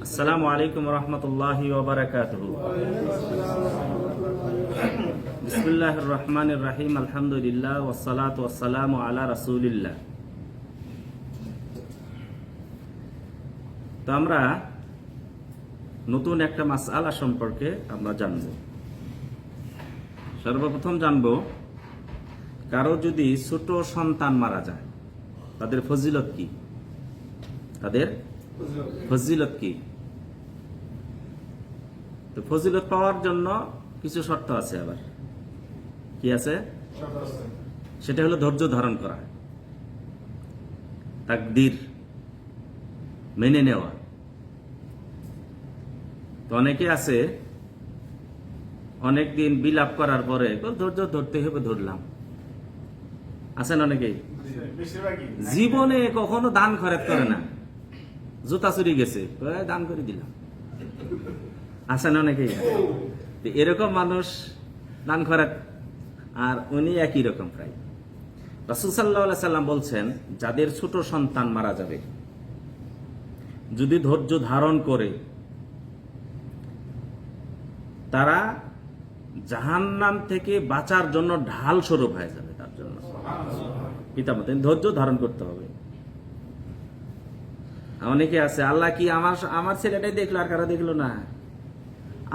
আসসালামু আলাইকুম রহমতুল্লাহি ওয়া বারাকাতুহু। বিসমিল্লাহির রহমানির রহিম। আলহামদুলিল্লাহ ওয়াসসালাতু ওয়াসসালামু আলা রাসূলিল্লাহ। তো আমরা নতুন একটা মাসআলা সম্পর্কে আমরা জানব। সর্বপ্রথম জানব, কারো যদি ছোট সন্তান মারা যায় তাদের ফজিলত কি? তাদের ফজিলত কি? তো ফজিলত পাওয়ার জন্য কিছু শর্ত আছে। আবার কি আছে? সেটা হলো ধৈর্য ধারণ করা, তাকদীর মেনে নেওয়া। তো অনেকে আছে অনেকদিন বিলাপ করার পরে ধৈর্য ধরতে হবে, ধরলাম। আছেন অনেকেই, জীবনে কখনো দান খরচ করে না, জুতা চুরি গেছে দান করে দিলাম। আছেন অনেকেই। এরকম মানুষ দান খরচ, আর উনি একই রকম প্রায়। রাসূল সাল্লাল্লাহু আলাইহি সাল্লাম বলছেন, যাদের ছোট সন্তান মারা যাবে যদি ধৈর্য ধারণ করে, তারা জাহান্নাম থেকে বাঁচার জন্য ঢাল স্বরূপ হয়ে যাবে। তার জন্য পিতামাতা ধৈর্য ধারণ করতে হবে। অনেকে আছে, আল্লাহ কি আমার ছেলেটাই দেখলো আর কারা দেখলো না,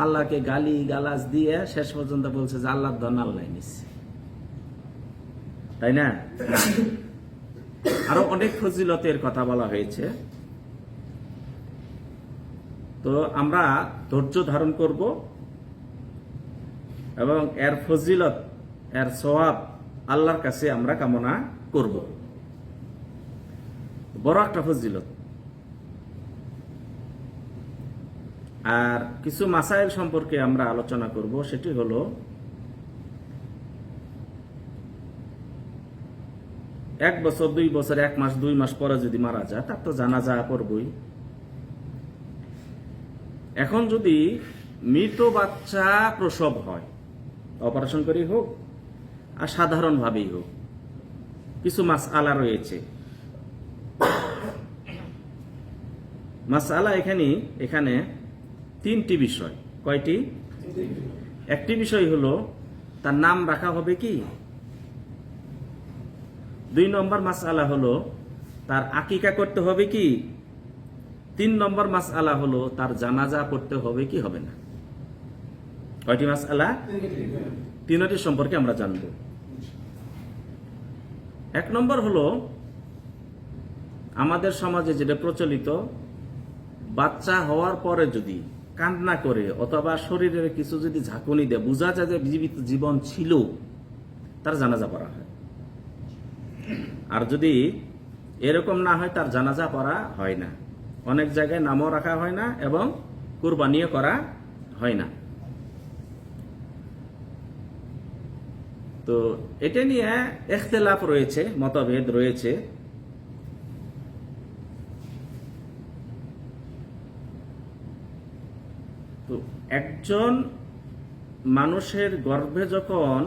আল্লাহকে গালি গালাজ দিয়ে শেষ পর্যন্ত বলছে যে আল্লাহর ধন আল্লাহ নিচ্ছে, তাই না? আরো অনেক ফজিলতের কথা বলা হয়েছে। তো আমরা ধৈর্য ধারণ করব এবং এর ফজিলত, এর সওয়াব আল্লাহর কাছে আমরা কামনা করব। বড় একটা ফজিলত। আর কিছু মাসাইল সম্পর্কে আমরা আলোচনা করব। সেটি হলো, এক বছর, 2 বছর, 1 মাস, 2 মাস পরে যদি মারা যায়, তার তো জানাজা পড়বই। এখন যদি মৃত বাচ্চা প্রসব হয়, অপারেশন করেই হোক আর সাধারণভাবেই হোক, কিছু মাসআলা রয়েছে। মাসআলা এখানে 3টি বিষয়। কয়টি? একটি বিষয় হলো তার নাম রাখা হবে কি। 2 নম্বর মাসআলা হলো তার আকিকা করতে হবে কি। 3 নম্বর মাসআলা হলো তার জানাজা পড়তে হবে কি হবে না। কয়টি মাসআলা? 3টি সম্পর্কে আমরা জানব। 1 নম্বর হলো, আমাদের সমাজে যেটা প্রচলিত, বাচ্চা হওয়ার পরে যদি কান্না করে অথবা শরীরের কিছু যদি ঝাঁকুনি দেয়, বোঝা যায় যে জীবিত জীবন ছিল, তার জানাজা পড়া হয়। আর যদি এরকম না হয়, তার জানাজা পড়া হয় না। অনেক জায়গায় নামও রাখা হয় না এবং কুরবানিও করা হয় না। তো এটা নিয়ে ইখতিলাফ রয়েছে, মতভেদ রয়েছে। তো একজন মানুষের গর্ভে যখন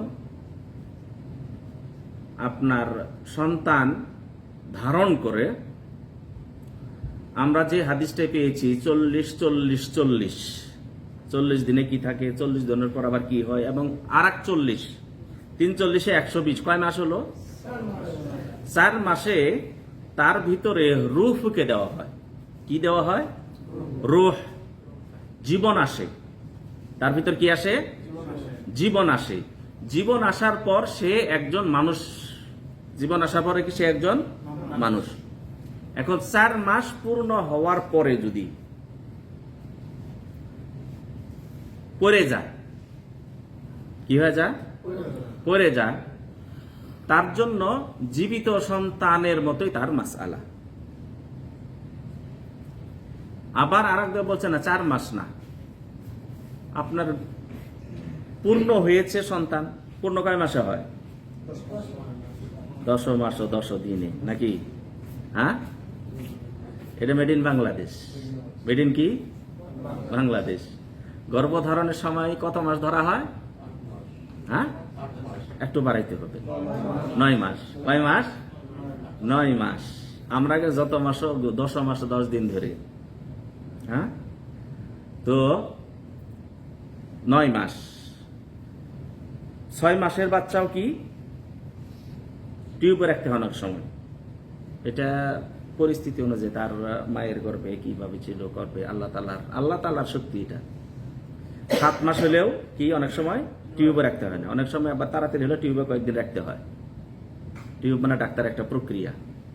আপনার সন্তান ধারণ করে, আমরা যে হাদিসটা পেয়েছি 40 দিনে কি থাকে, 40 দিনের পর আবার কি হয়, এবং আর 40, 340 120, কয় মাস হলো? 4 মাসে তার ভিতরে রূহ ফুঁকে দেওয়া হয়। কি দেওয়া হয়? রূহ, জীবন আসে তার ভিতর। কি আসে? জীবন আসে। জীবন আসার পর সে একজন মানুষ। জীবন আসার পরে কি সে একজন মানুষ। এখন 4 মাস পূর্ণ হওয়ার পরে যদি পড়ে যায়, কি হয়ে যায়? পড়ে যায়, তার জন্য জীবিত সন্তানের মতোই তার মাসআলা। আবার আরেকবার বলছে না, 4 মাস না, আপনার পূর্ণ হয়েছে সন্তান। পূর্ণ কয় মাসে হয়? 10 মাস ও 10 দিনে নাকি? হ্যাঁ, এটা made in Bangladesh. Made in কি? বাংলাদেশ। গর্ভধারণের সময় কত মাস ধরা হয়? হ্যাঁ, একটু বাড়াইতে হবে, 9 মাস। কয় মাস? 9 মাস। আমরা যত মাস, 10 মাস 10 দিন ধরে। হ্যাঁ, তো 9 মাস, 6 মাসের বাচ্চাও কি টিউবে রাখতে হয় অনেক সময়। এটা পরিস্থিতি অনুযায়ী তার মায়ের গর্ভে কিভাবে ছিল, গর্ভে আল্লাহ তাআলার শক্তি এটা। 7 মাস হলেও কি অনেক সময় টিউবে রাখতে হয় না, অনেক সময় আবার তাড়াতাড়ি হলে টিউবে কয়েকদিন রাখতে হয়। টিউব মানে ডাক্তার একটা প্রক্রিয়া,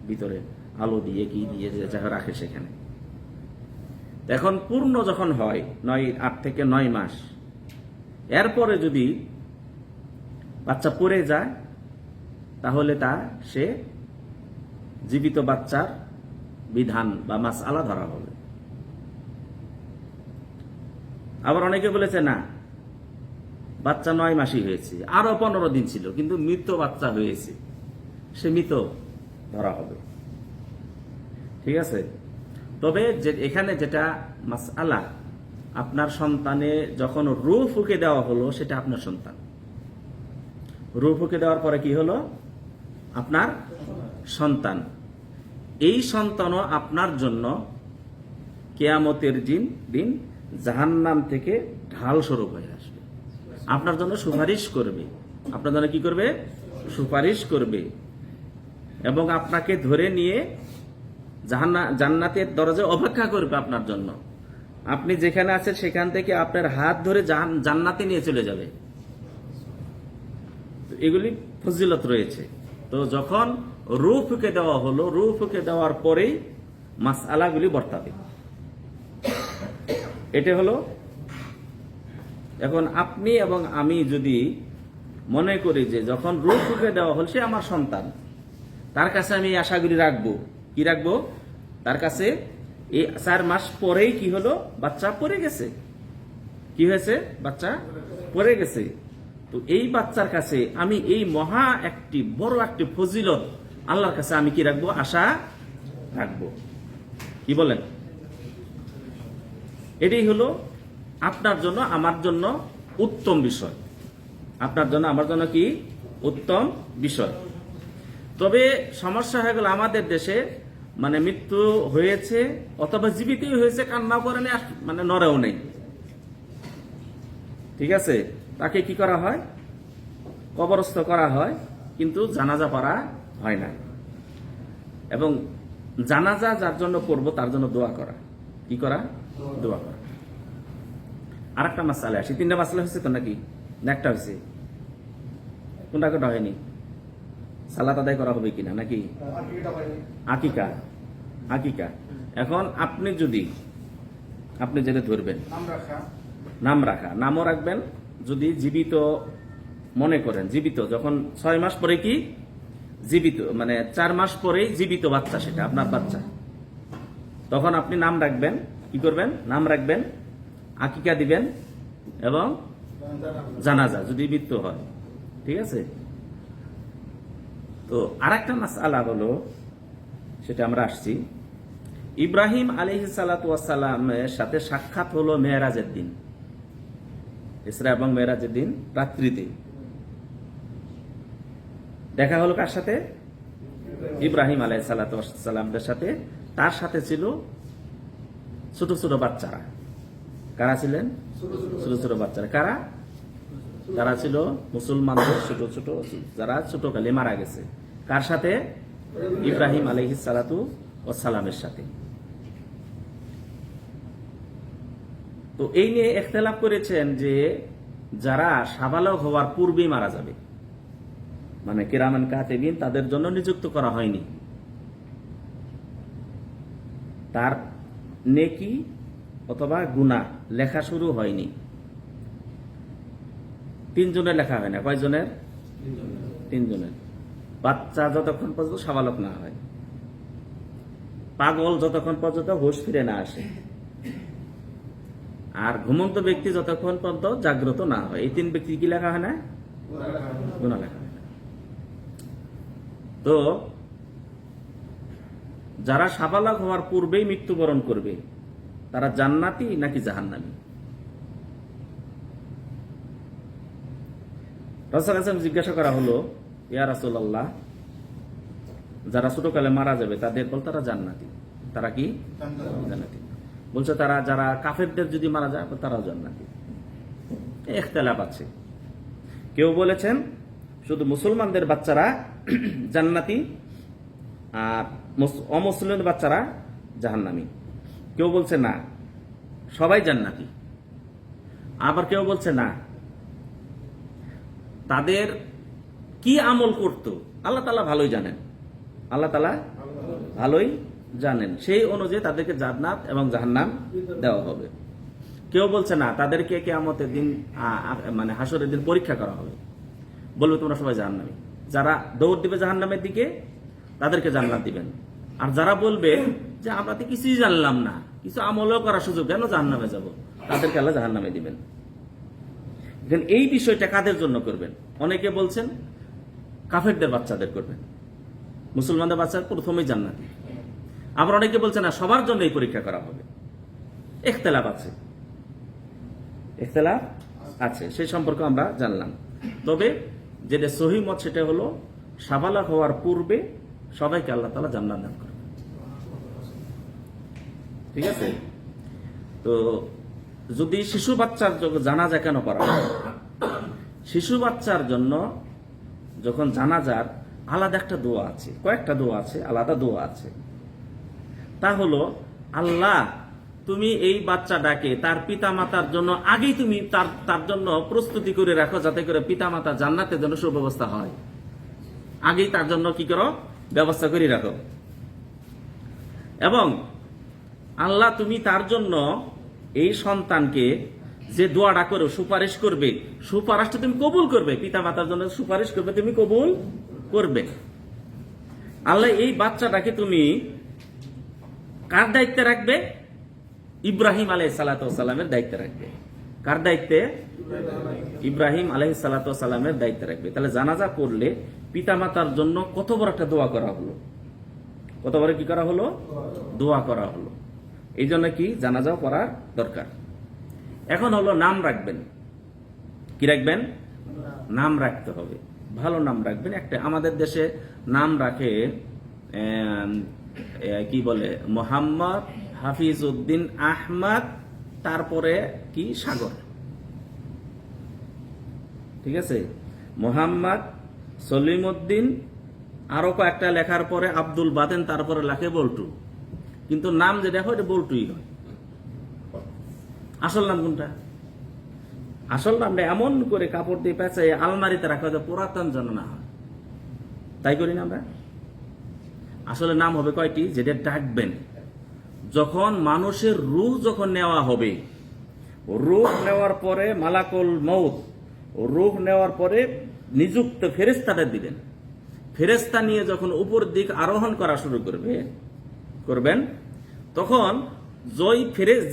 ভিতরে আলো দিয়ে কি দিয়ে যা রাখে সেখানে। এখন পূর্ণ যখন হয় 8 থেকে 9 মাস, এরপরে যদি বাচ্চা পড়ে যায় তাহলে সে জীবিত বাচ্চার বিধান বা মাসআলা ধরা হবে। আবার অনেকে বলেছে না, বাচ্চা 9 মাসই হয়েছে, আরো 15 দিন ছিল, কিন্তু মৃত বাচ্চা হয়েছে, সে মৃত ধরা হবে। ঠিক আছে, তবে এখানে যেটা মাসআলা, আপনার সন্তানে যখন রূহ ফুঁকে দেওয়া হলো সেটা আপনার সন্তান। রূহ ফুঁকে দেওয়ার পরে কি হলো? আপনার সন্তান। এই সন্তানও আপনার জন্য কিয়ামতের দিন জাহান্নাম থেকে ঢাল স্বরূপ হয়ে আসবে, আপনার জন্য সুপারিশ করবে। আপনার জন্য কি করবে? সুপারিশ করবে, এবং আপনাকে ধরে নিয়ে জান্নাতের দরজায় অপেক্ষা করবে আপনার জন্য। আপনি যেখানে আছেন সেখান থেকে আপনার হাত ধরে জান্নাতে নিয়ে চলে যাবে। এগুলি ফজিলত রয়েছে। তো যখন রূহ ফুঁকে দেওয়া হলো, রূহ ফুঁকে দেওয়ার পরেই মাসআলাগুলি বর্তাবে। এটা হলো। এখন আপনি এবং আমি যদি মনে করি যে যখন রূহ ফুঁকে দেওয়া হল সে আমার সন্তান, তার কাছে আমি এই আশাগুলি রাখবো, কি রাখবো? তার কাছে এই 4 মাস পরেই কি হলো? বাচ্চা পড়ে গেছে। কি হয়েছে? বাচ্চা পড়ে গেছে। তো এই বাচ্চার কাছে আমি এই মহা একটি বড় একটি ফজিলত আল্লাহর কাছে আমি কি রাখবো? আশা রাখবো। কি বলেন? এটাই হলো আপনার জন্য আমার জন্য উত্তম বিষয়। আপনার জন্য আমার জন্য কি উত্তম বিষয়। তবে সমস্যা হয়ে গেল আমাদের দেশে, মানে মৃত্যু হয়েছে অথবা জীবিতই হয়েছে, কান্নাও করেনি, মানে নড়েও নেই। ঠিক আছে, তাকে কি করা হয়? কবরস্থ করা হয়, কিন্তু জানাজা পড়া হয় না। এবং জানাজা যার জন্য পড়বো তার জন্য দোয়া করা। কি করা? দোয়া করা। আর একটা মাসআলা আসি। 3টা মাসআলা হয়েছে তো নাকি? একটা হয়েছে, কোনটা কোনটা হয়নি? সালাত আদায় করা হবে কিনা নাকি? আকিকা। আকিকা। এখন আপনি যেটা ধরবেন নাম রাখা, নামও রাখবেন। যদি জীবিত মনে করেন, জীবিত যখন 6 মাস পরে কি জীবিত, মানে 4 মাস পরেই জীবিত বাচ্চা, সেটা আপনার বাচ্চা, তখন আপনি নাম রাখবেন। কি করবেন? নাম রাখবেন, আকিকা দিবেন, এবং জানাজা যদি মৃত্যু হয়। ঠিক আছে। তো আরেকটা মাসআলা হলো, সেটা আমরা আসছি, ইব্রাহিম আলাইহিস সালাতু ওয়াস সালামের সাথে সাক্ষাৎ হলো মেরাজের দিন, ইসরা এবং মেরাজের দিন রাত্রিতে দেখা হলো। কার সাথে? ইব্রাহিম আলাইহিস সালাতু ওয়াস সালামের সাথে। তার সাথে ছিল ছোট ছোট বাচ্চারা। কারা ছিলেন? ছোট ছোট বাচ্চারা। কারা? তারা ছিল মুসলমানদের ছোট ছোট, যারা ছোটকালে মারা গেছে। কার সাথে? ইব্রাহিম আলাইহিস সালাতু ওয়াস সালামের সাথে। তো এই নিয়ে ইখতিলাফ করেছেন যে যারা সাবালক হওয়ার পূর্বেই মারা যাবে, মানে কিরামান কাতিবিন, তাদের জন্য নিযুক্ত করা হয়নি, তার নেকি অথবা গুনাহ লেখা শুরু হয়নি। 3 জনের লেখা হয় না। কয়জনের? 3 জনের। বাচ্চা যতক্ষণ পর্যন্ত সাবালক না হয়, পাগল যতক্ষণ পর্যন্ত হুঁশ ফিরে না আসে, আর ঘুমন্ত ব্যক্তি যতক্ষণ পর্যন্ত জাগ্রত না হয়, এই 3 ব্যক্তি কি লেখা হয় না? গুনাহ লেখা হয় না। তো যারা সাবালক হওয়ার পূর্বেই মৃত্যুবরণ করবে তারা জান্নাতি নাকি জাহান্নামী? রাসূল সাল্লাল্লাহু জিজ্ঞাসা করা হলো, ইয়া রাসূলুল্লাহ, যারা ছোটকালে মারা যাবে তাদের বল তারা জান্নাতি। তারা কি? জান্নাতি। বলছে তারা যারা কাফেরদের যদি মারা যায় তারাও জান্নাতি। ইখতিলাফ আছে। কেউ বলেছেন শুধু মুসলমানদের বাচ্চারা জান্নাতি আর অমুসলিমদের বাচ্চারা জাহান্নামী। কেউ বলছে না, সবাই জান্নাতি। আবার কেউ বলছে না, তাদের কি আমল করত আল্লাহ তাআলা ভালোই জানেন, আল্লাহ তাআলা ভালোই জানেন, সেই অনুযায়ী তাদেরকে জান্নাত এবং জাহান্নাম দেওয়া হবে। কেউ বলছে না, তাদেরকে কিয়ামতের দিন মানে হাসরের দিন পরীক্ষা করা হবে, বলবে তোমরা সবাই জাহান্নামী। যারা দৌড় দিবে জাহান্নামের দিকে তাদেরকে জান্নাত দিবেন, আর যারা বলবে যে আমরা তো কিছুই জানলাম না, কিছু আমলও করার সুযোগ কেন জাহান্নামে যাব, তাদেরকে আল্লাহ জাহান্নামে দিবেন। এই বিষয়টা কাদের জন্য করবেন? অনেকে বলছেন কাফেরদের বাচ্চাদের করবেন, মুসলমানদের বাচ্চা প্রথমেই জান্নাতি। আবার অনেকে বলছেন না, সবার জন্য এই পরীক্ষা করা হবে। ইখতিলাফ আছে, ইখতিলাফ আছে, সেই সম্পর্কে আমরা জানলাম। তবে যেটা সহিহ মত সেটা হলো সাবালক হওয়ার পূর্বে সবাইকে আল্লাহ তাআলা জান্নাত দান করবেন। ঠিক আছে? তো যদি শিশু বাচ্চার জানাজা কেন করা হয়? শিশু বাচ্চার জন্য যখন জানাজার আলাদা একটা দোয়া আছে, কয়েকটা দোয়া আছে, আলাদা দোয়া আছে। তা হলো, আল্লাহ তুমি এই বাচ্চাটাকে তার পিতা মাতার জন্য আগেই তুমি তার জন্য প্রস্তুতি করে রাখো, যাতে করে পিতা মাতা জান্নাতের জন্য সুব্যবস্থা হয়। আগেই তার জন্য কি করো? ব্যবস্থা করে রাখো। এবং আল্লাহ তুমি তার জন্য এই সন্তানকে যে দোয়াটা করো, সুপারিশ করবে, সুপারিশটা তুমি কবুল করবে, পিতা মাতার জন্য সুপারিশ করবে, তুমি কবুল করবে। আল্লাহ এই বাচ্চাটাকে তুমি কার দায়িত্বে রাখবে? ইব্রাহিম আলাইহিস সালাতু ওয়াস সালামের দায়িত্বে রাখবে। কার দায়িত্বে? ইব্রাহিম আলাইহিস সালাতু ওয়াস সালামের দায়িত্বে রাখবে। তাহলে জানাজা করলে পিতা মাতার জন্য কত বড় একটা দোয়া করা হলো, কত বড় কি করা হলো? দোয়া করা হলো। এই জন্য কি জানাজাও করার দরকার। এখন হলো নাম রাখবেন। কি রাখবেন? নাম রাখতে হবে, ভালো নাম রাখবেন। একটা আমাদের দেশে নাম রাখে কি বলে, মোহাম্মদ হাফিজ উদ্দিন আহমদ, তারপরে কি সাগর। ঠিক আছে? মোহাম্মদ সলিম উদ্দিন, আরো কয়েকটা লেখার পরে আব্দুল বাতেন, তারপরে লেখে বল্টু। কিন্তু নাম যেটা হয় এটা বল্টুই হয়। আসল নাম কোনটা? আসল নামটা এমন করে কাপড় দিয়ে পেঁচাই আলমারিতে রাখা হয়, পুরাতন যেন না হয়। তাই করি না আমরা? আসলে নাম হবে কয়টি? যেটা ডাকবেন যখন মানুষের রূহ যখন নেওয়া হবে, রূহ নেওয়ার পরে মালাকুল মউত, রূহ নেওয়ার পরে নিযুক্ত ফেরেশতাদের দিবেন। ফেরেশতা নিয়ে যখন উপর দিক আরোহণ করা শুরু করবেন, তখন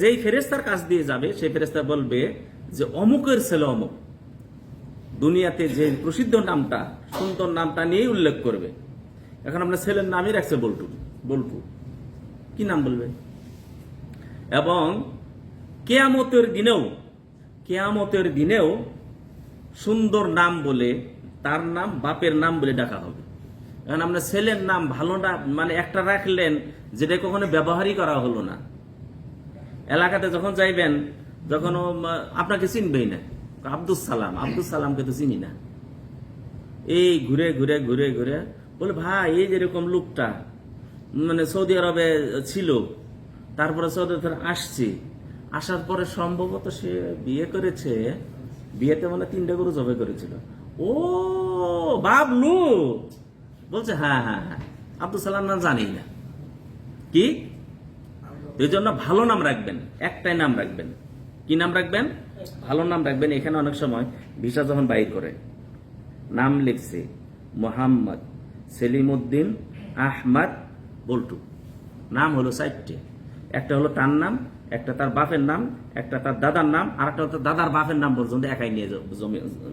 যেই ফেরেশতার কাছ দিয়ে যাবে সেই ফেরেশতা বলবে যে অমুকের ছেলে অমুক, দুনিয়াতে যে প্রসিদ্ধ নামটা, সুন্দর নামটা নিয়েই উল্লেখ করবে। এখন আপনার ছেলের নামই রাখছে বল্টু। বল্টু কি নাম বলবে? এবং কেয়ামতের দিনেও সুন্দর নাম বলে, তার নাম বাপের নাম বলে ডাকা হবে। এখন আপনার ছেলের নাম ভালো না, মানে একটা রাখলেন যেটা কখনো ব্যবহারই করা হলো না। এলাকাতে যখন যাইবেন, যখন আপনাকে চিনবেই না, আব্দুল সালামকে তো চিনি না। এই ঘুরে ঘুরে ঘুরে ঘুরে বলে, ভাই এই যেরকম লোকটা মানে সৌদি আরবে ছিল, তারপরে সৌদি আরবে আসছে, আসার পরে সম্ভবত সে বিয়ে করেছে, বিয়েতে মানে 3টা গরু জবাই করেছিল। ও বাবলু বলছে, হ্যাঁ হ্যাঁ হ্যাঁ, আব্দুল সালাম নাম জানি না। কি এই জন্য ভালো নাম রাখবেন, একটাই নাম রাখবেন। কি নাম রাখবেন? ভালো নাম রাখবেন। এখানে অনেক সময় ভিসা যখন বাইর করে নাম লিখছে মোহাম্মদ সেলিম উদ্দিন আহমদ বল্টু, নাম হলো 4টে। একটা হলো তার নাম, একটা তার বাপের নাম, একটা তার দাদার নাম, আর একটা হলো দাদার বাপের নাম পর্যন্ত একাই নিয়ে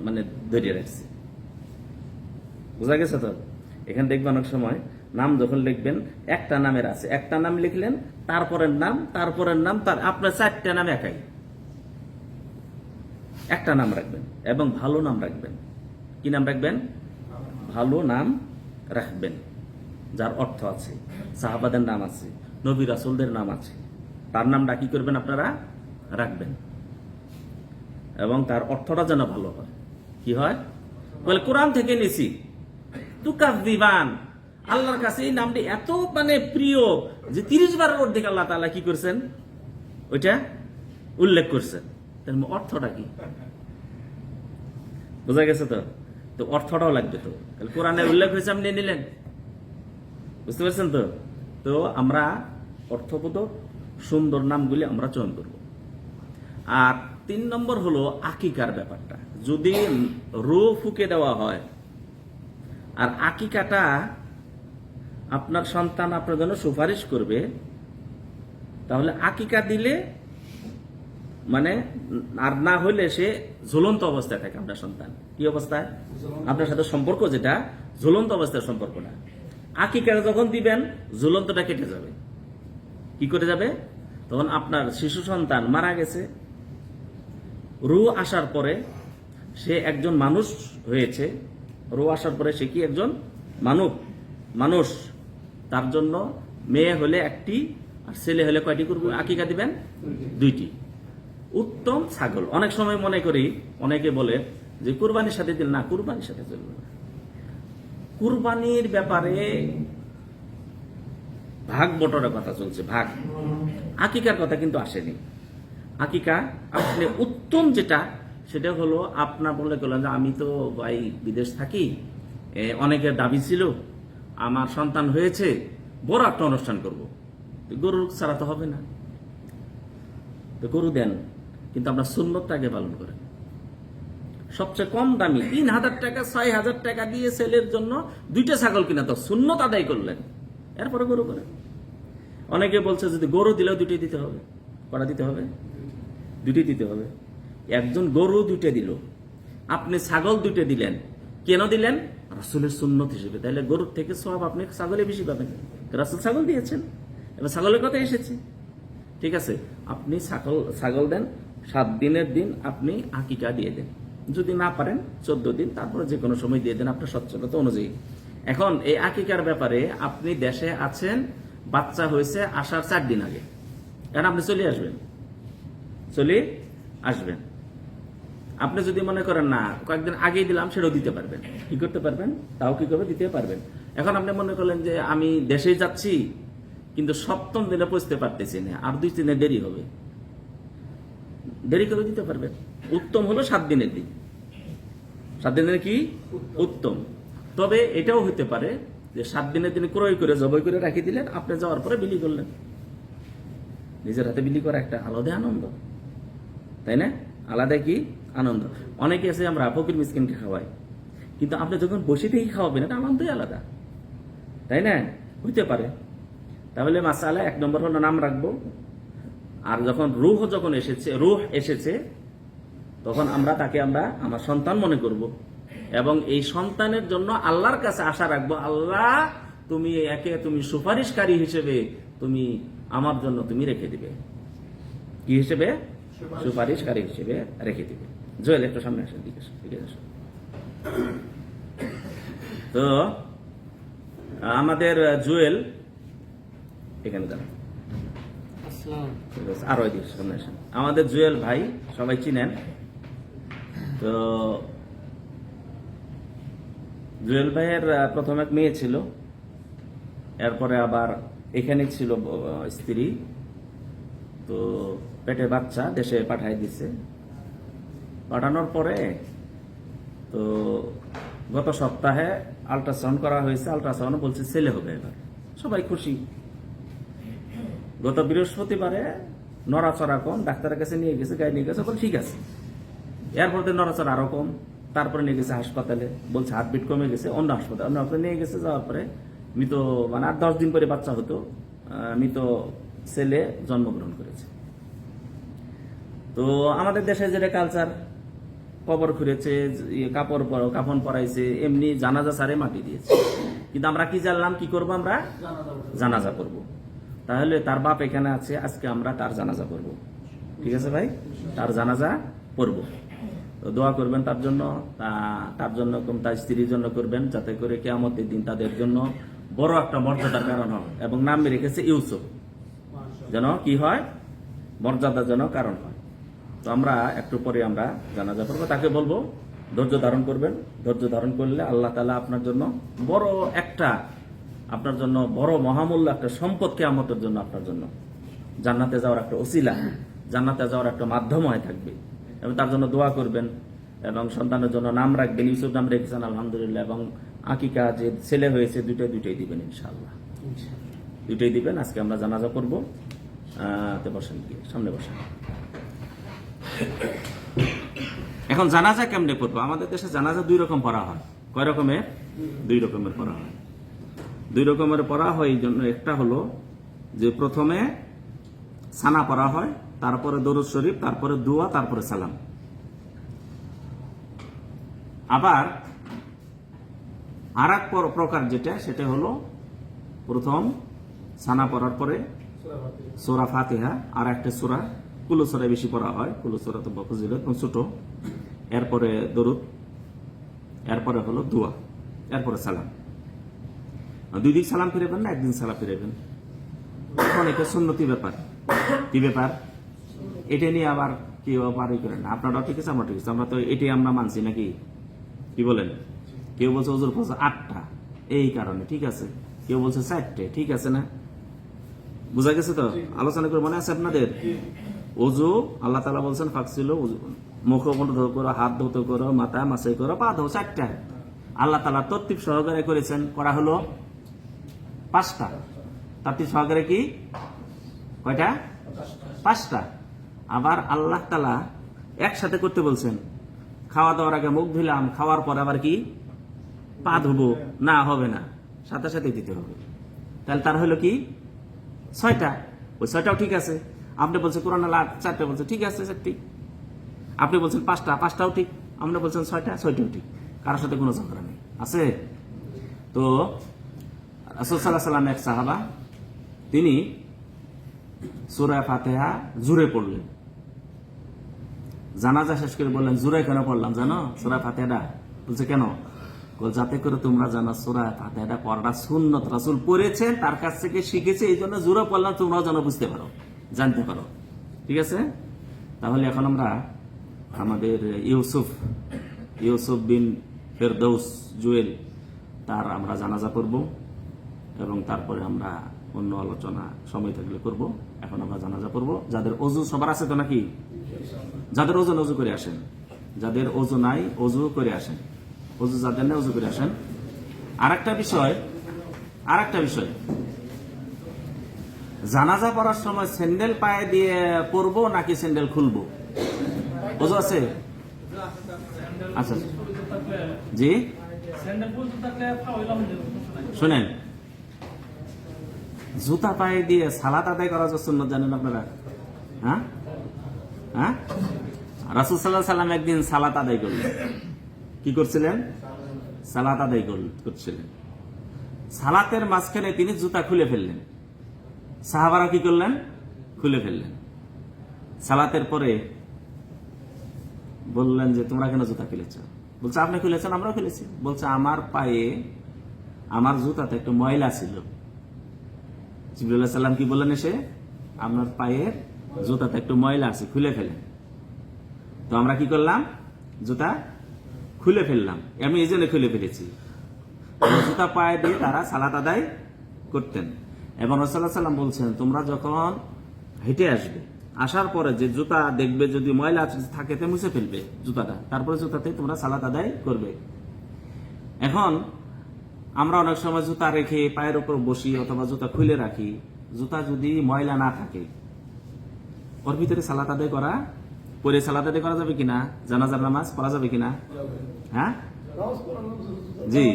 মানে ধরিয়ে রাখছে। বোঝা গেছে তো? এখানে দেখবেন অনেক সময় নাম যখন লিখবেন, একটা নামের আছে, একটা নাম লিখলেন, তারপরের নাম, তারপরের নাম, তার আপনার 4টে নাম একাই। একটা নাম রাখবেন এবং ভালো নাম রাখবেন। কি নাম রাখবেন? ভালো নাম রাখবেন, যার অর্থ আছে। সাহাবাদের নাম আছে, নবী রাসূলদের নাম আছে, তার নামটা কি করবেন আপনারা রাখবেন, এবং তার অর্থটা যেন ভালো হয়। কি হয় বলে কোরআন থেকে নিছি, তুকাযযিবান, আল্লাহর কাছে এই নামটি এত মানে প্রিয় যে 30 বারের অর্ধেক আল্লাহ তাআলা কি করছেন ওইটা উল্লেখ করছেন। তার অর্থটা কি বোঝা গেছে? তো তো অর্থটাও লাগবে। তো কোরআনে উল্লেখ হয়েছে, আপনি নিলেন, বুঝতে পারছেন? তো তো আমরা অর্থবোধক সুন্দর নামগুলি আমরা চয়ন করব। আর 3 নম্বর হলো আকিকার ব্যাপারটা। যদি রূহ ফুঁকে দেওয়া হয় আর আকিকাটা আপনার সন্তান আপনার জন্য সুপারিশ করবে, তাহলে আকিকা দিলে মানে আর না হইলে সে ঝুলন্ত অবস্থায় থাকে। আপনার সন্তান কি অবস্থায়? আপনার সাথে সম্পর্ক যেটা ঝুলন্ত অবস্থার সম্পর্ক না। আকিকা যখন দিবেন ঝুলন্তটা কেটে যাবে। কি করে যাবে? তখন আপনার শিশু সন্তান মারা গেছে, রূহ আসার পরে সে একজন মানুষ হয়েছে। রূহ আসার পরে সে কি একজন মানুষ। তার জন্য মেয়ে হলে একটি আর ছেলে হলে কয়টি করবো? আকিকা দিবেন 2টি। উত্তম ছাগল। অনেক সময় মনে করি অনেকে বলে যে কুরবানির সাথে দিল না, কুরবানির সাথে চলবে না। কুরবানির ব্যাপারে ভাগ বটরের কথা চলছে, ভাগ। আকিকার কথা কিন্তু আসেনি। আকিকা আপনি উত্তম যেটা সেটা হলো আপনার বলে গেলেন যে আমি তো ভাই বিদেশ থাকি, অনেকের দাবি ছিল আমার সন্তান হয়েছে, বড় একটা অনুষ্ঠান করব। গরু ছাড়া তো হবে না, তো গরু দেন, কিন্তু আপনার সুন্নতটাকে পালন করেন। সবচেয়ে কম দামি 3000 টাকা 6000 টাকা দিয়ে ছেলের জন্য 2টা ছাগল কিনা, তো সুন্নত আদায় করলেন, এরপরে গরু করেন। অনেকে বলছে যদি গরু দিলেও 2টি দিতে হবে। কটা দিতে হবে? 2টি দিতে হবে। একজন গরু 2টা দিল, আপনি ছাগল 2টা দিলেন। কেন দিলেন? রাসূলের সুন্নত হিসেবে। তাহলে গরুর থেকে সওয়াব আপনি ছাগলে বেশি পাবেন। রাসূল ছাগল দিয়েছেন, এবার ছাগলের কথা এসেছে, ঠিক আছে। আপনি ছাগল দেন, 7 দিনের দিন আপনি আকিকা দিয়ে দেন। যদি না পারেন 14 দিন, তারপরে যে কোনো সময় দিয়ে দেন আপনার সচ্ছলতা অনুযায়ী। এখন এই আকিকার ব্যাপারে আপনি দেশে আছেন, বাচ্চা হয়েছে আসার 4 দিন আগে, এখন আপনি চলে আসবেন। আপনি যদি মনে করেন না কয়েকদিন আগেই দিলাম, সেটাও দিতে পারবেন। কি করতে পারবেন? তাও কি করবে? দিতে পারবেন। এখন আপনি মনে করলেন যে আমি দেশেই যাচ্ছি কিন্তু 7ম দিনে পৌঁছতে পারতেছি না, আর 2 দিনে দেরি হবে, দেরি করে দিতে পারবেন। উত্তম হলো 7 দিনের দিন। 7 দিনের কি উত্তম। তবে এটাও হতে পারে যে 7 দিনের দিনে ক্রয় করে জবাই করে রাখি দিলেন, আপনি যাওয়ার পরে বিলি করলেন। নিজের হাতে বিলি করা একটা আলাদা আনন্দ, তাই না? আলাদা কি আনন্দ। অনেকে আছে আমরা ফকির মিসকিনকে খাওয়াই, কিন্তু আপনি যখন বসে থেকে খাওয়াবেন এটা আনন্দই আলাদা, তাই না? হইতে পারে। তাহলে মাসালা 1 নম্বর হলো নাম রাখবো। আর যখন রূহ এসেছে তখন তাকে আমার সন্তান মনে করব, এবং এই সন্তানের জন্য আল্লাহর কাছে আশা রাখবো, আল্লাহ তুমি সুপারিশকারী হিসেবে তুমি আমার জন্য তুমি রেখে দিবে। কি হিসেবে? সুপারিশকারী হিসেবে রেখে দিবে। জুয়েল একটু সামনে আসেন, ঠিক আছে। তো আমাদের জুয়েল এখানে যান, আরো সামনে আসেন। আমাদের জুয়েল ভাই সবাই চিনেন। তো জুয়েল ভাইয়ের প্রথম এক মেয়ে ছিল, এরপরে আবার এখানে ছিল স্ত্রী, তো পেটে বাচ্চা দেশে পাঠাই দিছে। পাঠানোর পরে তো গত সপ্তাহে আল্ট্রাসাউন্ড করা হয়েছে, আল্ট্রাসাউন্ড বলছে ছেলে হবে। এবার সবাই খুশি। গত বৃহস্পতিবারে নড়াচড়া কম, ডাক্তারের কাছে নিয়ে গেছে, গায়ে নিয়ে গেছে, বল ঠিক আছে। এরপর নড়াচড়া আরো কম, তারপরে নিয়ে গেছে হাসপাতালে, বলছে হার্টবিট কমে গেছে। অন্য হাসপাতালে নিয়ে গেছে, যাওয়ার পরে মৃত, মানে 8-10 দিন পরে বাচ্চা হতো, মৃত ছেলে জন্মগ্রহণ করেছে। তো আমাদের দেশে যেটা কালচার, কবর খুঁড়েছে, কাফন পরাইছে, এমনি জানাজা সারে মাটি দিয়েছে। কিন্তু আমরা কি জানলাম কি করব? আমরা জানাজা করব। তাহলে তার বাপ এখানে আছে, আজকে আমরা তার জানাজা করব। ঠিক আছে ভাই, তার জানাজা করব। তো দোয়া করবেন তার জন্য, তার স্ত্রীর জন্য করবেন, যাতে করে কিয়ামতের দিন তাদের জন্য বড় একটা মর্যাদার কারণ হয়। এবং নাম রেখেছে ইউসুফ, যেন কি হয়? মর্যাদার জন্য কারণ হয়। তো আমরা একটু পরে আমরা জানাজা পড়বো, তাকে বলবো ধৈর্য ধারণ করবেন। ধৈর্য ধারণ করলে আল্লাহ তাআলা আপনার জন্য আপনার জন্য বড় মহামূল্য একটা সম্পদ কিয়ামতের জন্য আপনার জন্য জান্নাতে যাওয়ার একটা ওসিলা, জান্নাতে যাওয়ার একটা মাধ্যম হয়ে থাকবে। এবং তার জন্য দোয়া করবেন এবং সন্তানের জন্য নাম রাখবেন। ইউসুফ নাম রেখেছেন আলহামদুলিল্লাহ, এবং আকিকা যে ছেলে হয়েছে দুইটাই দিবেন ইনশাআল্লাহ, দুইটাই দিবেন। আজকে আমরা জানাজা করব। বসেন, গিয়ে সামনে বসেন। এখন জানাজা কেমনে পড়বো? আমাদের দেশে জানাজা দুই রকম পড়া হয়। কয় রকমের? দুই রকমের পড়া হয়। দুই রকমের পড়া হয় এই জন্য, একটা হলো যে প্রথমে সানা পড়া হয়, তারপরে দরুদ শরীফ, তারপরে দোয়া, তারপরে সালাম। আবার আর এক প্রকার যেটা, সেটা হলো প্রথম সানা পড়ার পরে সূরা ফাতিহা, আর একটা সূরা কুল সূরা বেশি পড়া হয়, কুল সূরা তো ফজিলত ছোট, এরপরে দরুদ, এরপরে হলো দোয়া, এরপরে সালাম। দুই দিন সালাম ফিরাবেন না, একদিন সালাম ফিরাবেন। এখন এটা সুন্নতি ব্যাপার। কি ব্যাপার? এটা নিয়ে আবার কেউ পারি করেন না। আপনারাও ঠিক আছে, আমরা ঠিক আছে, আমরা তো এটাই আমরা মানছি নাকি? কি বলেন? কেউ বলছে ওজুর ফরজ 8টা এই কারণে, ঠিক আছে। কেউ বলছে 4টে, ঠিক আছে না? বুঝা গেছে তো? আলোচনা করে মনে আছে আপনাদের? ওজু আল্লাহ তাআলা বলছেন ফাকসিলু মুখ ধৌত করো, হাত ধৌত করো, মাথা মাসাই করো, পা ধো, 4টা। আল্লাহ তাআলা তরতিব সহকারে করেছেন, করা হলো 5টা। তরতিব সহকারে কি কয়টা? 5টা। আবার আল্লাহ তাআলা একসাথে করতে বলছেন। খাওয়া দাওয়ার আগে মুখ ধুলাম, খাওয়ার পর আবার কি পা ধুবো না, হবে না, সাথে সাথে দিতে হবে। তাহলে তার হলো কি 6টা। ওই 6টাও ঠিক আছে। আপনি বলছেন কোরআন 4টা, বলছে ঠিক আছে 4টি। আপনি বলছেন 5টা, 5টাও ঠিক। আপনি বলছেন 6টা, 6টাও ঠিক। কারোর সাথে কোনো ঝগড়া নেই, আছে? তো রাসূল সাল্লাল্লাহু আলাইহি ওয়াসাল্লাম এক সাহাবা, তিনি সূরা ফাতিহা জোরে পড়লেন। জানাজা শেষ করে বললেন, জোরে কেন পড়লাম জানো সূরা ফাতিহাটা? বলছে কেন? যাতে করে তোমরা জানো সূরা ফাতিহাটা পড়াটা সুন্নত, রাসূল পড়েছেন, তার কাছ থেকে শিখেছে, এই জন্য জোরে পড়লাম, তোমরাও যেন বুঝতে পারো, জানতে পারো। ঠিক আছে? তাহলে এখন আমরা আমাদের ইউসুফ বিন ফেরদৌস জুয়েল, তার আমরা জানাজা করব এবং তারপরে আমরা অন্য আলোচনা সময় থাকলে করব। এখন আমরা জানাজা করব। যাদের ওযু সবার আছে তো নাকি? যাদের ওযু ওযু করে আসেন, যাদের ওযু নাই ওযু করে আসেন, ওযু যাদের নেই ওযু করে আসেন। আরেকটা বিষয়, জানাজা পড়ার সময় স্যান্ডেল পায়ে দিয়ে পড়বো নাকি স্যান্ডেল খুলবো? ওযু আছে? আচ্ছা জি, শুনেন, জুতা পায়ে দিয়ে সালাত আদায় করা যে সুন্নাত জানেন আপনারা? হ্যাঁ হ্যাঁ, রাসূল সাল্লাল্লাহু আলাইহি ওয়াসাল্লাম একদিন সালাত আদায় করলেন। কি করছিলেন? সালাত আদায় করছিলেন। সালাতের মাঝখানে তিনি জুতা খুলে ফেললেন। সাহাবারা কি করলেন? খুলে ফেললেন। সালাতের পরে বললেন যে তোমরা কেন জুতা খুলেছ? বলছে আপনি খুলেছেন, আমরাও খুলেছি। বলছে আমার পায়ে, আমার জুতাতে একটু ময়লা ছিল। জিবরাইল আলাইহিস সালাম কি বললেন এসে? আপনার পায়ের জুতাতে একটু ময়লা আছে, খুলে ফেলেন। তো আমরা কি করলাম? জুতা খুলে ফেললাম। আমি এই জন্য খুলে ফেলেছি। জুতা পায়ে দিয়ে তারা সালাত আদায় করতেন। এবং রাসূলুল্লাহ সাল্লাল্লাহু আলাইহি ওয়াসাল্লাম বলছেন, তোমরা যখন হেঁটে আসবে, আসার পরে যে জুতা দেখবে যদি ময়লা থাকে তে মুছে ফেলবে জুতাটা, তারপরে জুতাতে তোমরা সালাত আদায় করবে। এখন আমরা অনেক সময় জুতা রেখে পায়ের উপর বসি অথবা জুতা খুলে রাখি। জুতা যদি ময়লা না থাকে, ওর ভিতরে সালাত আদায় করা, পরে সালাত আদায় করা যাবে কিনা? জানাজার নামাজ পড়া যাবে কিনা? হ্যাঁ জি,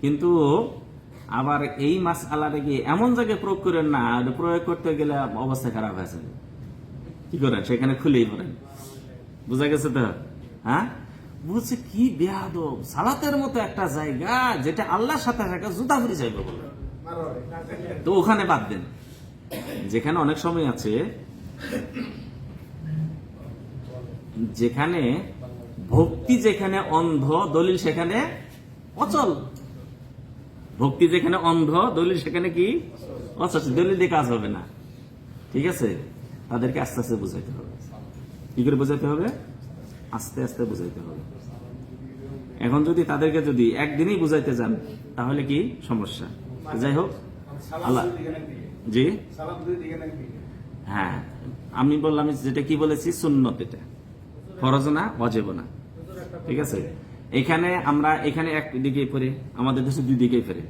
কিন্তু আবার এই মাসআলাটা কি এমন জায়গায় প্রয়োগ করেন না, প্রয়োগ করতে গেলে অবস্থা খারাপ হয়েছে। কি করেন? সেখানে খুলেই পড়েন। বুঝা গেছে তো? হ্যাঁ, বলছে কি বেয়াদব, সালাতের মতো একটা জায়গা যেটা আল্লাহর সাথে থাকা, জুতা পরে যাইবে বলে, তো ওখানে বাদ দেন। যেখানে অনেক সময় আছে, যেখানে ভক্তি যেখানে অন্ধ, দলিল সেখানে অচল। ভক্তি যেখানে অন্ধ, দলিল সেখানে কি অচল, দলিল দিয়ে কাজ হবে না। ঠিক আছে? তাদেরকে আস্তে আস্তে বুঝাইতে হবে। কি করে বোঝাতে হবে? আস্তে আস্তে বুঝাইতে হবে। এখন যদি তাদেরকে যদি একদিনই বুঝাইতে যান তাহলে কি সমস্যা? যাই হোক, আল্লাহ জি হ্যাঁ, আমি বললাম যেটা কি বলেছি সুন্নত, এটা ফরজ না, ওয়াজিব না। ঠিক আছে, এখানে একদিকে ফেরে, আমাদের দেশে দুই দিকেই ফেরে।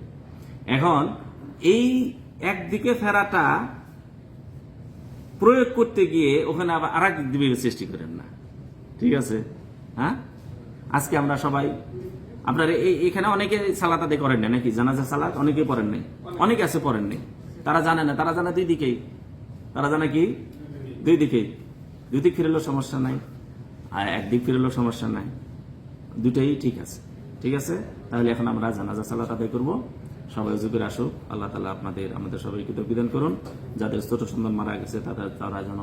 এখন এই একদিকে ফেরাটা প্রয়োগ করতে গিয়ে ওখানে আবার আর এক দিকে সৃষ্টি করেন না। ঠিক আছে, হ্যাঁ, আজকে আমরা সবাই আপনার এখানে অনেকে সালাত আদায় করেন না নাকি? জানাজা সালাত অনেকে পড়েন নাই, অনেকে আছে পড়েন নাই, তারা জানে না। তারা জানে দুই দিকেই, তারা জানে কি দুই দিকেই, দুই দিক ফিরলেও সমস্যা নাই, আর একদিক ফিরলেও সমস্যা নাই, দুটাই ঠিক আছে। ঠিক আছে, তাহলে এখন আমরা জানাজা সালাত আদায় করবো। সবাই উজু করে আসুক। আল্লাহ তাআলা আমাদের সবাইকে তৌফিক করেন। যাদের ছোট সন্তান মারা গেছে তারা যেন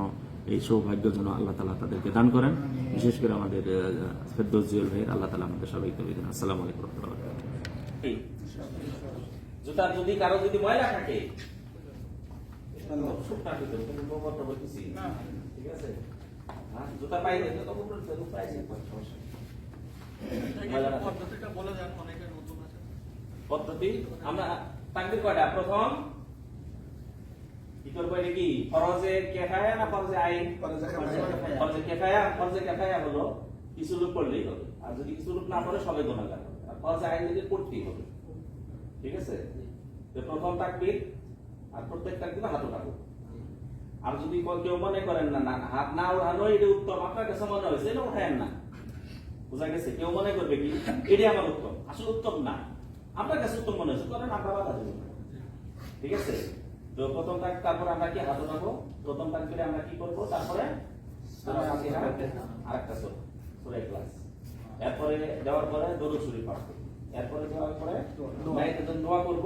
এই সৌভাগ্য যেন আল্লাহ তাআলা তাদেরকে দান করেন। বিশেষ করে আমাদের ফেরদৌস জুয়েল ভাইয়ের আল্লাহ তাআলা আমাদের সবাইকে তৌফিক দেন। আসসালামু আলাইকুম ওয়া রাহমাতুল্লাহ। জুতা যদি কারো যদি ময়লা থাকে, ঠিক আছে, জুতা পাইলে তো পদ্ধতি আমরা তাকবীর কয়টা? প্রথম কি করবো? এটা কি ফরজে কিফায়া না ফরজে আইন? ফরজে কিফায়া হলো কিছু লোক পড়লেই হবে, আর যদি কিছু লোক না পড়ে সবাই গুনাহগার হবে। আর ফরজে আইন যদি পড়তেই হবে। ঠিক আছে, তো প্রথম তাকবীর, আর প্রত্যেক তাকবীরে হাত উঠাবো। আর যদি কেউ মনে করেন না হাত না উঠানো এটা উত্তম, আপনার কাছে মনে হয়েছে এটা উঠায়েন না, বুঝা গেছে? কেউ মনে করবে কি এটাই আমার উত্তম, আসলে উত্তম না, আপনার কাছে উত্তম মনে হয়েছে করেন, আমরা বাধা দেব না। ঠিক আছে, তো প্রথম তারপরে আমরা কি হাত উঠাবো, প্রথম তাকবীরে আমরা কি করবো, তারপরে আরেকটা সূরা ইখলাস, এরপরে দেওয়ার পরে দরুদ শরীফ পাঠ করব, এরপরে দেওয়ার পরে মায়ের জন্য দোয়া করব,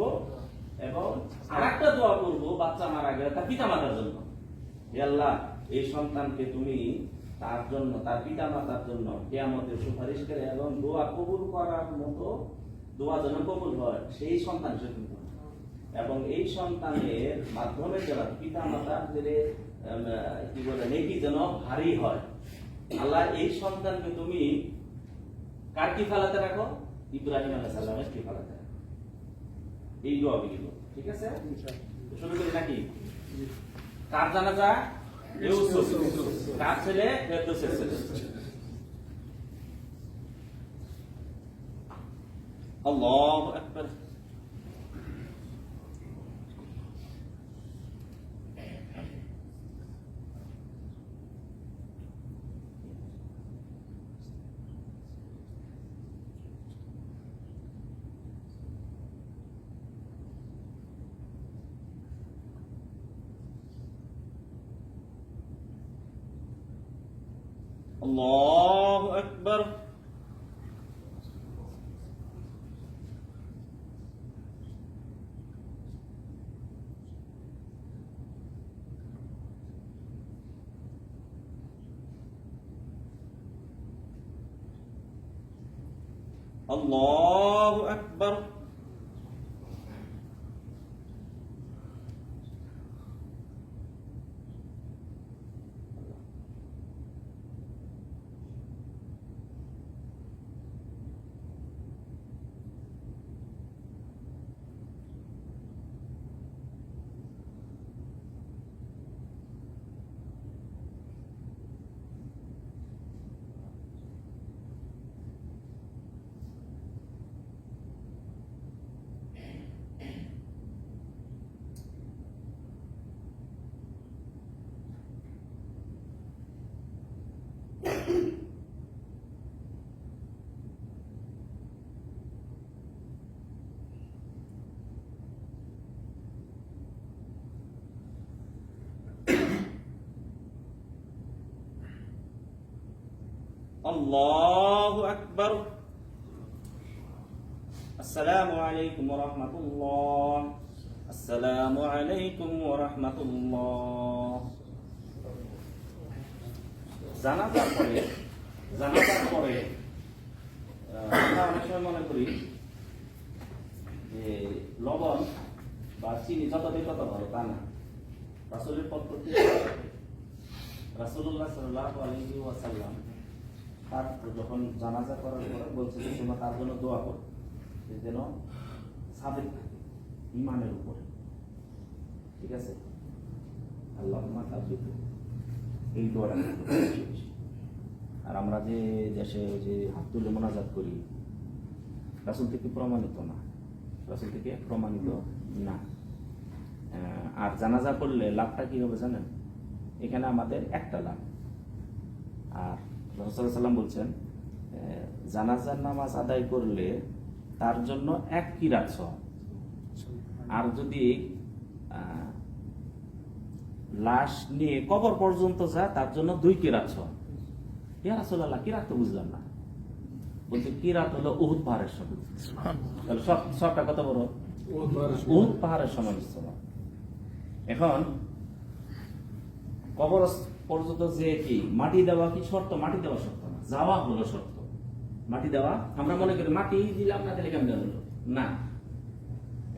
এবং আরেকটা দোয়া করব বাচ্চা মারা গেলে তার পিতা মাতার জন্য। হে আল্লাহ, এই সন্তানকে তুমি তার জন্য, তার পিতা মাতার জন্য কিয়ামতের সুপারিশ করে এবং দোয়া কবুল করার মতো দোয়া যেন কবুল হয় সেই সন্তান হিসেবে, এবং এই সন্তানের মাধ্যমে যেন পিতা মাতার কি বলে নেকি যেন ভারী হয়। আল্লাহ, এই সন্তানকে তুমি কার কি ফালাতে রাখো? ইব্রাহিম আলাইহিস সালামের কি ফালাতে রাখো। এই দোয়া বিলো। ঠিক আছে, শুরু করি নাকি? কার জানাজা? ইউসুফ। কার ছেলে? ফেরদৌসের ছেলে। আল্লাহু আকবার। আল্লাহু আকবার। আল্লাহু আকবার। আল্লাহু আকবার। আসসালামু আলাইকুম ওয়া রাহমাতুল্লাহ। আসসালামু আলাইকুম ওয়া রাহমাতুল্লাহ। জানাজার পরে আমরা অনেক সময় মনে করি যে লবণ বা চিনি যত দিই তত ভালো, তা না। রাসূলের পদ্ধতি রাসূলুল্লাহ সাল্লাল্লাহু আলাইহি ওয়াসাল্লাম তার যখন জানাজা করার পরে বলছে যে তোমরা তার জন্য দোয়া করো, যে যেন সাবিত থাকে ঈমানের উপরে। ঠিক আছে, আল্লাহুম্মা সাব্বিত, এই দোয়াটা করতে বেশি বেশি। আর আমরা যে দেশে যে হাত তুলে মোনাজাত করি, রাসূল থেকে প্রমাণিত না, রাসূল থেকে প্রমাণিত না। আর জানাজা করলে লাভটা কি হবে জানেন? এখানে আমাদের একটা লাভ। আর রাসূল সাল্লাল্লাহু আলাইহি ওয়াসাল্লাম বলছেন জানাজার নামাজ আদায় করলে তার জন্য 1 কিরাত সওয়াব, আর যদি লাশ নিয়ে কবর পর্যন্ত যায় তার জন্য 2 কিরাত সওয়াব। ইয়া রাসূলুল্লাহ, কিরাত তো বুঝলাম না। বলছে কিরাত হলো উহুদ পাহাড়ের সমান। তাহলে সবটা কত বড়? উহুদ পাহাড়ের সমান সওয়াব। এখন কবর পর্যন্ত যে কি মাটি দেওয়া কি শর্ত? মাটি দেওয়া শর্ত না, যাওয়া হলো শর্ত। মাটি দেওয়া আমরা মনে করি মাটি দিলাম না দিলে কেমন হলো না।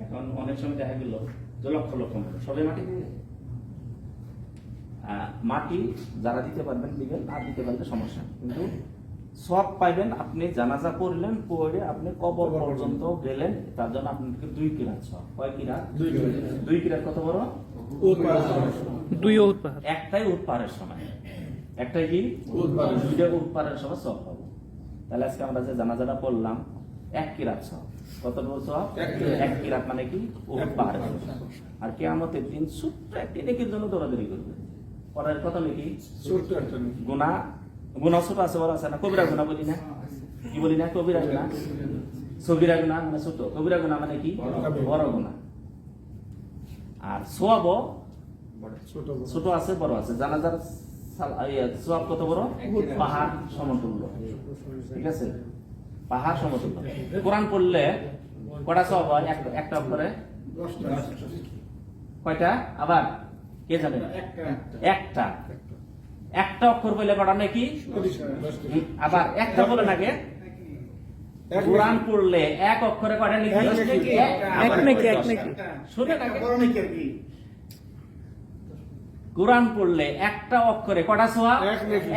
এখন অনেক সময় দেখা গেল যে লক্ষ লক্ষ মানুষ সবাই মাটি দিবে। মাটি যারা দিতে পারবেন দিবেন, আর দিতে পারলে সমস্যা, কিন্তু সব পাইবেন। আপনি জানাজা পড়লেন, পড়ে আপনি কবর পর্যন্ত গেলেন, তার জন্য আপনাকে 2 কিরাত সওয়াব। কয় কিরাত? 2 কিরাত। কত বড়? দুই উহুদ পাহাড়। একটাই উহুদ পাহাড়ের সমান। একটাই কি? দুইটা উহুদ পাহাড়ের সমান সওয়াব পাবো। তাহলে আজকে আমরা যে জানাজাটা পড়লাম 1 কিরাত সওয়াব। কত বড় সওয়াব? 1 কিরাত মানে কি? উহুদ পাহাড়ের সমান। আর কিয়ামতের দিন ছোট্ট একটি নেকির জন্য দৌড়াদৌড়ি করবে। পরের কত নাকি? ছোট্ট একটা গুনাহ। গুনাহ ছোট আছে, বড় আছে না? কবিরা গুনাহ বলি না, কি বলি না? কবিরা গুনাহ। সগীরা গুনাহ মানে ছোট, কবিরা গুনাহ মানে কি? বড় গুনাহ। আর সওয়াবও ছোট আছে, বড় আছে। জানাজার সওয়াব কত বড়? পাহাড় সমতুল্য। ঠিক আছে, পাহাড় সমতুল্য। কোরআন পড়লে কয়টা সওয়াব হয়? একটা অক্ষরে 10টা। কয়টা? আবার কে জানে? একটা। একটা অক্ষর বললে কটা নাকি? আবার একটা বলে নাকি? কোরআন পড়লে এক অক্ষরে কয়টা নাকি? এক নাকি? শুনে নাকি? কোরআন পড়লে একটা অক্ষরে কটা সওয়াব?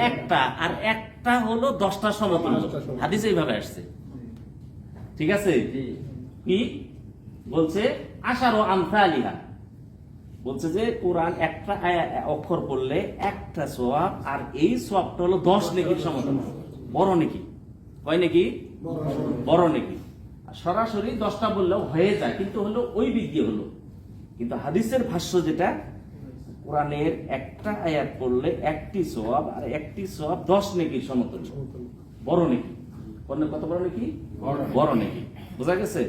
একটা। আর একটা হলো 10টা সমতুল্য। হাদিসে এইভাবে আসছে। ঠিক আছে, কি বলছে? আশারু আমসালিহা। বলছে যে কোরআন একটা অক্ষর পড়লে একটা সওয়াব, আর এই সওয়াবটা হলো 10 নেকির সমতুল্য। বড় নেকি। কয় নেকি? বড় নেকি। সরাসরি 10টা বললেও হয়ে যায়, কিন্তু হলো ওই দিক দিয়ে হলো। কিন্তু হাদিসের ভাষ্য যেটা, কোরআনের একটা আয়াত পড়লে একটি সওয়াব, আর একটি সওয়াব 10 নেকির সমতুল্য। বড় নেকি। কত বড় নেকি? বড় নেকি। বোঝা গেছে?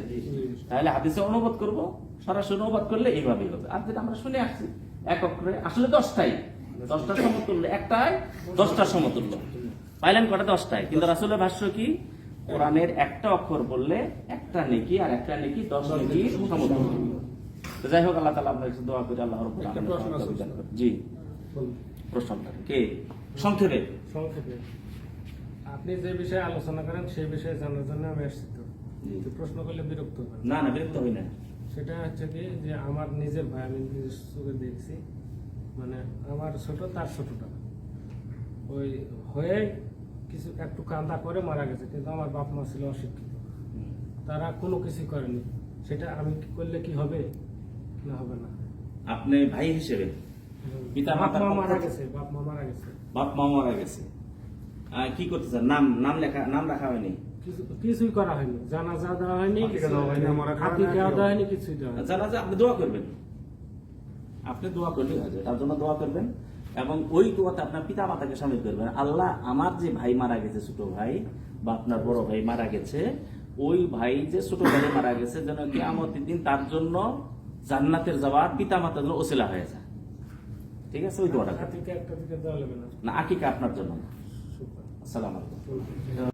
তাহলে হাদিসে অনুবাদ করব, সরাসরি অনুবাদ করলে এইভাবেই হবে। আর যেটা আমরা শুনে আসছি এক অক্ষরে আসলে 10টাই, 10টা সমতুল্য। একটাই 10টা সমতুল্য। পাইলেন কটা? 10টাই। কিন্তু রাসূলের ভাষ্য কি? কোরআনের একটা অক্ষর বললে একটা নেকি, আর একটা নেকি 10 নেকি সমতুল্য। তো যাই হোক, আল্লাহ তাআলা আমরা একটু দোয়া করি আল্লাহ রাব্বুল আলামিন। জি, প্রশ্নটা কে? সংক্ষেপে আপনি যে বিষয়ে আলোচনা করেন সেই বিষয়ে জানার জন্য আমি আসছি। তো প্রশ্ন করলে বিরক্ত হবেন না? না, বিরক্ত হই না। সেটা হচ্ছে কি, যে আমার নিজের ভাই, আমি নিজের চোখে দেখছি, মানে আমার ছোট, তার ছোটটা ওই হয়ে কিছু একটু কান্দা করে মারা গেছে, কিন্তু আমার বাপ মা ছিল অশিক্ষিত, তারা কোনো কিছু করেনি। সেটা আমি করলে কি হবে না হবে না? আপনি ভাই হিসেবে পিতা বাপ মাতা মা মারা গেছে, বাপ মা মারা গেছে, বাপ মা মারা গেছে, কি করতে চান? নাম রাখা হয়নি, কিছুই করা হয়নি, জানাজা দেওয়া হয়নি, আকিকা দেওয়া হয়নি, কিছুই দেওয়া হয়নি। জানাজা আপনি দোয়া করবেন, আপনি দোয়া করলে তার জন্য দোয়া করবেন, এবং ওই দোয়াতে আপনার পিতা মাতাকে শামিল করবেন। আল্লাহ, আমার যে ভাই মারা গেছে, ছোট ভাই বা আপনার বড় ভাই মারা গেছে, ওই ভাই যে ছোট ভাই মারা গেছে যেন কিয়ামতের দিন তার জন্য জান্নাতের যাওয়ার পিতা মাতার জন্য ওসিলা হয়ে যায়। ঠিক আছে, ওই দোয়াটা আকিকা একটা দিকে দেওয়া লাগবে না। না, আকিকা আপনার জন্য। আসসালামু আলাইকুম।